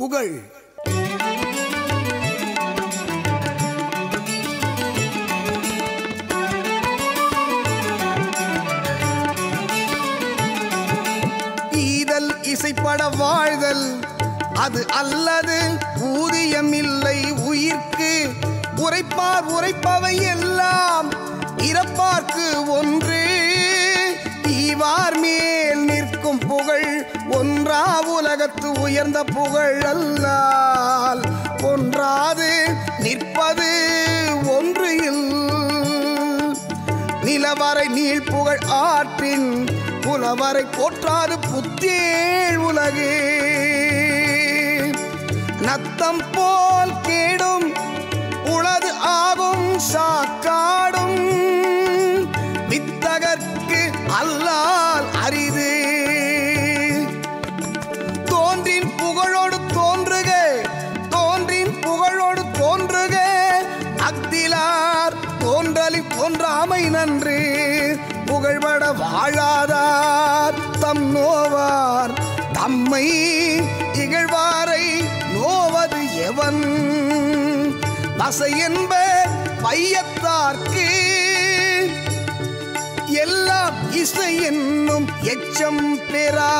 புகழ். ஈதல் இசைப்பட வாழ்தல் அது அல்லது ஊதியம் இல்லை உயிர்க்கு. உரைப்பார் உரைப்பவை எல்லாம் இறப்பார்க்கு ஒன்று. ஈவார் மேல் நிற்கும் புகழ் ஒன்றா உலகத்து உயர்ந்த புகழ் அல்லால் ஒன்றாது நிற்பது ஒன்று இல். நிலவரை நீள் புகழ் ஆற்றின் புலவரை போற்றாது புத்தேள் உலகே. நத்தம் போல் கேடும் உளது ஆகும் சாக்காடும் வித்தகர்க்கு அல்லால் அரிது. தோன்றின் புகழோடு தோன்றுக தோன்றின் புகழோடு தோன்றுக அக்திலார் தோன்றலி தோன்றாமை நன்று. புகழ்பட வாழாதார் தம் நோவார் தம்மை இகழ்வாரை நோவது எவன். வசை என்ப பையத்தார்க்கு எல்லாம் இசை என்னும் எச்சம் பெறா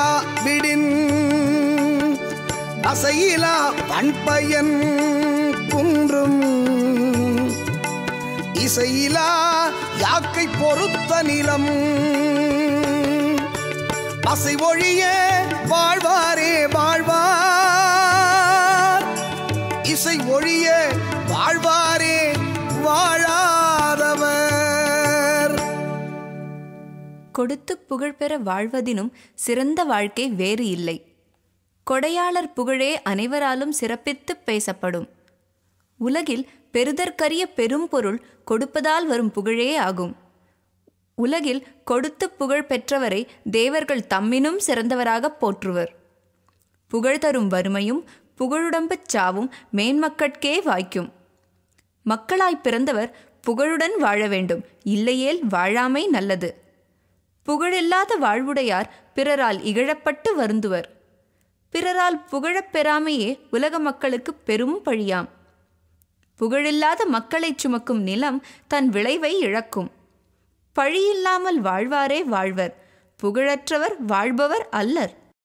விடின். வசையிலா பண்பயன் குன்றும் இசையிலா யாக்கை பொறுத்த நிலம். பசை ஒழிய வாழ்வாரே வாழ்வார் இசை ஒழிய வாழ்வாரே வாழாதவர். கொடுத்து புகழ் பெற வாழ்வதினும் சிறந்த வாழ்க்கை வேறு இல்லை. கொடையாளர் புகழே அனைவராலும் சிறப்பித்து பேசப்படும். உலகில் பெறுதற்கரிய பெரும் பொருள் கொடுப்பதால் வரும் புகழே ஆகும். உலகில் கொடுத்து புகழ் பெற்றவரை தேவர்கள் தம்மினும் சிறந்தவராக போற்றுவர். புகழ் தரும் வறுமையும் புகழுடம்புச் சாவும் மேன்மக்கட்கே வாய்க்கும். மக்களாய் பிறந்தவர் புகழுடன் வாழ வேண்டும், இல்லையேல் வாழாமை நல்லது. புகழில்லாத வாழ்வுடையார் பிறரால் இகழப்பட்டு வருந்துவர். பிறரால் புகழப் பெறாமையே உலக மக்களுக்கு பெரும் பழியாம். புகழில்லாத மக்களைச் சுமக்கும் நிலம் தன் விளைவை இழக்கும். பழியில்லாமல் வாழ்வாரே வாழ்வர், புகழற்றவர் வாழ்பவர் அல்லர்.